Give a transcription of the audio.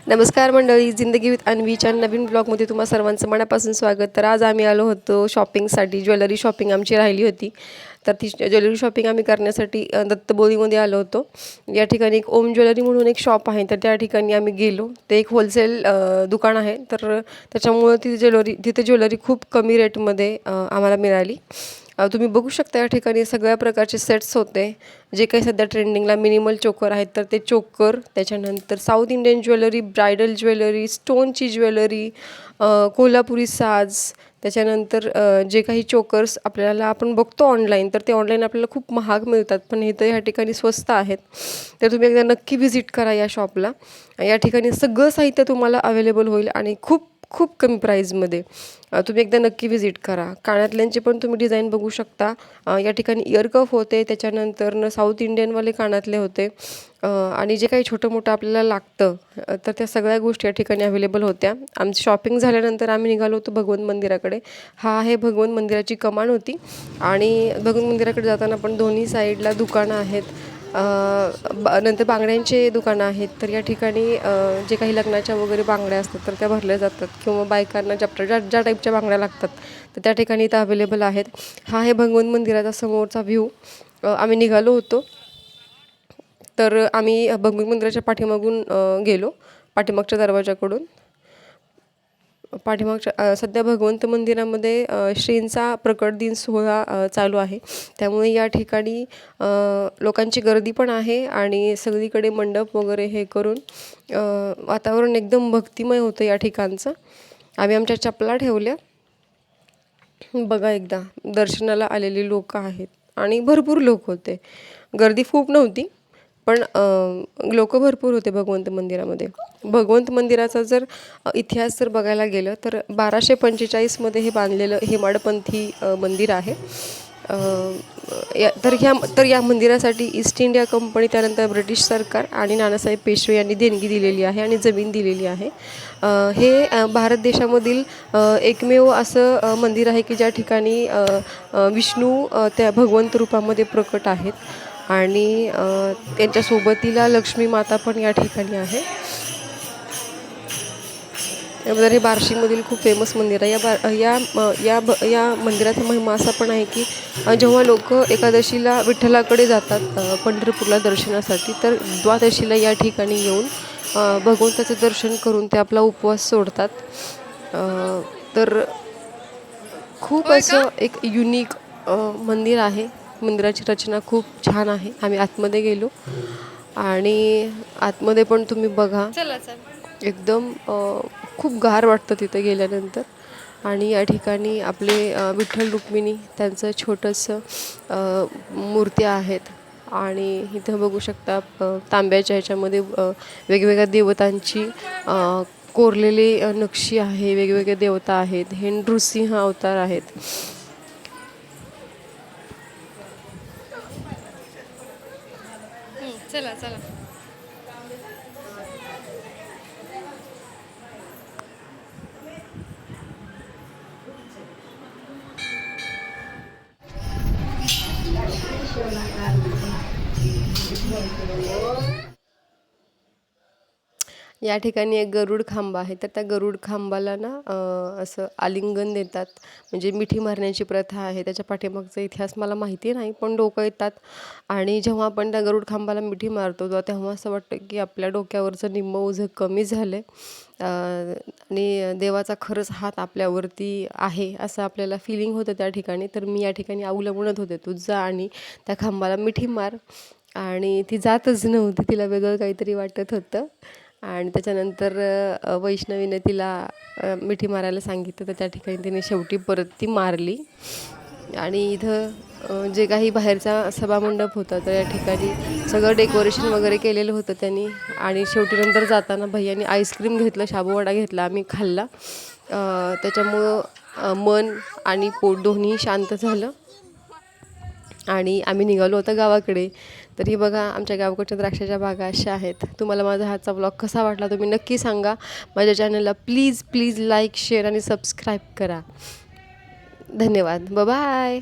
नमस्कार मंडळी, जिंदगी विथ अन्वीच्या नवीन ब्लॉगमध्ये तुम्हा सर्वांचं मनापासून स्वागत. तर आज आम्ही आलो होतो शॉपिंगसाठी. ज्वेलरी शॉपिंग आमची राहिली होती, तर ती ज्वेलरी शॉपिंग आम्ही करण्यासाठी दत्तबोलीमध्ये आलो होतो. या ठिकाणी एक ओम ज्वेलरी म्हणून एक शॉप आहे, तर त्या ठिकाणी आम्ही गेलो. ते एक होलसेल दुकान आहे, तर त्याच्यामुळं तिथे ज्वेलरी खूप कमी रेटमध्ये आम्हाला मिळाली. तुम्ही बघू शकता या ठिकाणी सगळ्या प्रकारचे सेट्स होते. जे काही सध्या ट्रेंडिंगला मिनिमल चोकर आहेत, तर ते चोकर, त्याच्यानंतर South Indian jewellery, bridal jewellery, स्टोनची ज्वेलरी, कोल्हापुरी साज, त्याच्यानंतर जे काही चोकर्स आपल्याला आपण बघतो ऑनलाईन, तर ते ऑनलाईन आपल्याला खूप महाग मिळतात, पण इथं ह्या ठिकाणी स्वस्त आहेत. तर तुम्ही एकदा नक्की व्हिजिट करा या शॉपला. या ठिकाणी सगळं साहित्य तुम्हाला अवेलेबल होईल आणि खूप खूप कमी प्राईजमध्ये. तुम्ही एकदा नक्की व्हिजिट करा. कानातल्यांचे पण तुम्ही डिझाईन बघू शकता. या ठिकाणी इयर कफ होते, त्याच्यानंतर साऊथ इंडियनवाले कानातले होते, आणि जे काही छोटं मोठं आपल्याला लागतं, तर त्या सगळ्या गोष्टी या ठिकाणी अवेलेबल होत्या. आमची शॉपिंग झाल्यानंतर आम्ही निघालो होतो भगवंत मंदिराकडे. हा आहे भगवंत मंदिराची कमान होती, आणि भगवंत मंदिराकडे जाताना पण दोन्ही साईडला दुकानं आहेत. नंतर बांगड्यांचे दुकानं आहेत. तर या ठिकाणी जे काही लग्नाच्या वगैरे बांगड्या असतात, तर त्या भरल्या जातात, किंवा बायकांना ज्या टाईपच्या बांगड्या लागतात, तर त्या ठिकाणी इथं अवेलेबल आहेत. हा आहे भगवंत मंदिराचा समोरचा व्ह्यू. आम्ही निघालो होतो, तर आम्ही भगवंत मंदिराच्या पाठीमागून गेलो, पाठीमागच्या दरवाजाकडून. सध्या भगवंत मंदिरामध्ये श्रींचा प्रकट दिन सोहळा चालू आहे, त्यामुळे या ठिकाणी लोकांची गर्दी पण आहे, आणि सगळीकडे मंडप वगैरे हे करून वातावरण एकदम भक्तिमय होतं या ठिकाणचं. आम्ही आमच्या चपला ठेवल्या. बघा, एकदा दर्शनाला आलेली लोक आहेत, आणि भरपूर लोक होते. गर्दी खूप नव्हती, पण लोक भरपूर होते भगवंत मंदिरामध्ये. भगवंत मंदिराचा जर इतिहास जर बघायला गेलं, तर 1245मध्ये हे बांधलेलं हेमाडपंथी मंदिर आहे. तर या मंदिरासाठी ईस्ट इंडिया कंपनी, त्यानंतर ब्रिटिश सरकार आणि नानासाहेब पेशवे यांनी देणगी दिलेली आहे, आणि जमीन दिलेली आहे. हे भारत देशामधील एकमेव असं मंदिर आहे की ज्या ठिकाणी विष्णू त्या भगवंत रूपामध्ये प्रकट आहेत, आणि त्यांच्या सोबतीला लक्ष्मी माता पण या ठिकाणी आहे. याबद्दल हे बार्शीमधील खूप फेमस मंदिर आहे. या मंदिराचा महिमा असा पण आहे की जेव्हा लोक एकादशीला विठ्ठलाकडे जातात पंढरपूरला दर्शनासाठी, तर द्वादशीला या ठिकाणी येऊन भगवंताचं दर्शन करून ते आपला उपवास सोडतात. तर खूप असं एक युनिक मंदिर आहे. मंदिराची रचना खूप छान आहे. आम्ही आतमध्ये गेलो, आणि आतमध्ये पण तुम्ही बघा, एकदम खूप गार वाटतं तिथे गेल्यानंतर. आणि या ठिकाणी आपले विठ्ठल रुक्मिणी त्यांचं छोटंसं मूर्त्या आहेत, आणि इथं बघू शकता तांब्याच्या ह्याच्यामध्ये वेगवेगळ्या देवतांची कोरलेली नक्षी आहे. वेगवेगळे देवता आहेत. हे नृसिंह अवतार आहेत. चला चला. या ठिकाणी एक गरुड खांबा आहे, तर त्या गरुड खांबाला ना असं आलिंगन देतात, म्हणजे मिठी मारण्याची प्रथा आहे. त्याच्या पाठीमागचा इतिहास मला माहिती नाही, पण लोक येतात, आणि जेव्हा आपण त्या गरुड खांबाला मिठी मारतो, तेव्हा असं वाटतं की आपल्या डोक्यावरचं निम्मं ओझं कमी झालं आहे, आणि देवाचा खरंच हात आपल्यावरती आहे असं आपल्याला फिलिंग होतं त्या ठिकाणी. तर मी या ठिकाणी आऊला म्हणत होते, तू जा आणि त्या खांबाला मिठी मार, आणि ती जातच नव्हती. तिला वेगळं काहीतरी वाटत होतं, आणि त्याच्यानंतर वैष्णवीने तिला मिठी मारायला सांगितलं, तर त्या ठिकाणी तिने शेवटी परत ती मारली. आणि इथं जे काही बाहेरचा सभामंडप होता, तर या ठिकाणी सगळं डेकोरेशन वगैरे केलेलं होतं त्यांनी. आणि शेवटी नंतर जाताना भैयानी आईस्क्रीम घेतलं, शाबूवडा घेतला, आम्ही खाल्ला. त्याच्यामुळं मन आणि पोट दोन्ही शांत झालं, आणि आम्ही निघालो होतो गावाकडे. तरी बघा, आमच्या गावाकडच्या द्राक्षाच्या बागा अशा आहेत. तुम्हाला माझा हाचा ब्लॉग कसा वाटला तुम्ही नक्की सांगा. माझ्या चॅनलला प्लीज लाईक, शेअर आणि सबस्क्राईब करा. धन्यवाद. बाय.